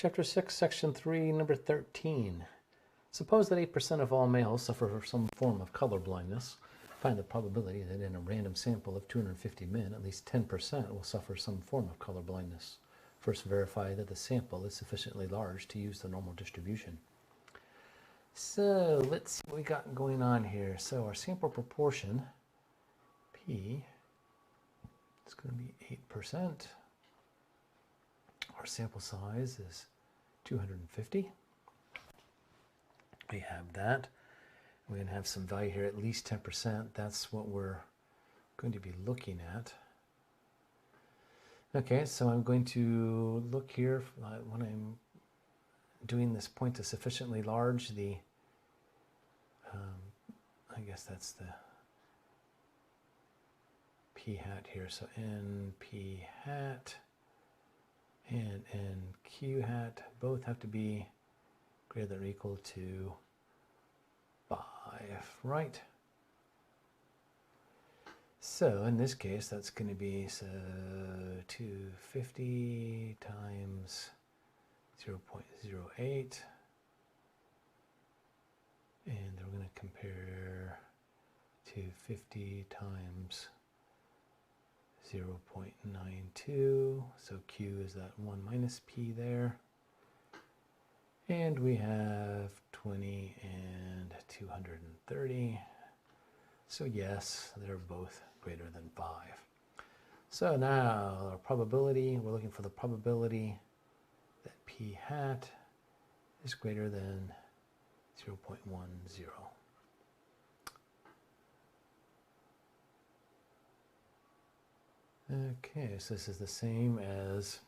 Chapter 6, Section 3, number 13. Suppose that 8% of all males suffer from some form of color blindness. Find the probability that in a random sample of 250 men, at least 10% will suffer some form of color blindness. First, verify that the sample is sufficiently large to use the normal distribution. So let's see what we got going on here. So our sample proportion, P, is going to be 8%. Our sample size is 250. We have that. We're going to have some value here, at least 10%. That's what we're going to be looking at. Okay, so I'm going to look here when I'm doing this point to sufficiently large. I guess that's the P hat here. So N P hat and N Q hat both have to be greater than or equal to 5, right? So in this case, that's going to be 250 times 0.08, and we're going to compare 250 times 0.92, so Q is that 1 minus P there. And we have 20 and 230. So yes, they're both greater than 5. So now our probability, we're looking for the probability that P hat is greater than 0.10. Okay, so this is the same as,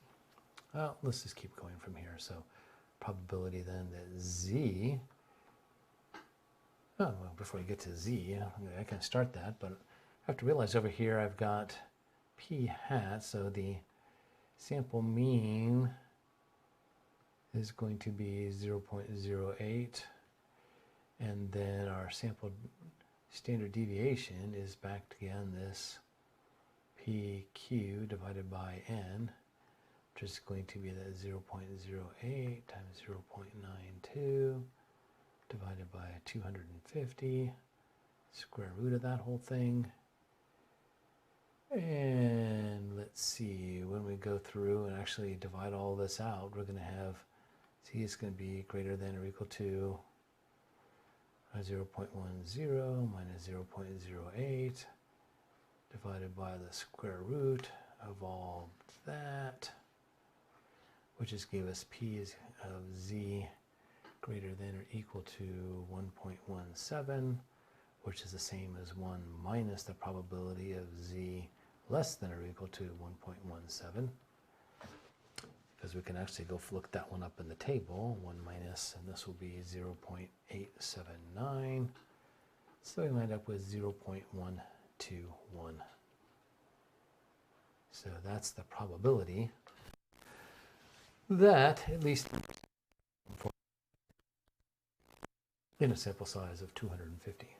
well, let's just keep going from here. So probability then that Z, oh, well, before we get to Z, I can start that, but I have to realize over here I've got P hat, so the sample mean is going to be 0.08, and then our sample standard deviation is back again this PQ divided by N, which is going to be that 0.08 times 0.92 divided by 250, square root of that whole thing. And let's see, when we go through and actually divide all this out, we're going to have Z is going to be greater than or equal to 0.10 minus 0.08 divided by the square root of all that, which just gave us P of Z greater than or equal to 1.17, which is the same as 1 minus the probability of Z less than or equal to 1.17, because we can actually go look that one up in the table, 1 minus, and this will be 0.879, so we wind up with 0.121. So that's the probability that, at least in a sample size of 250.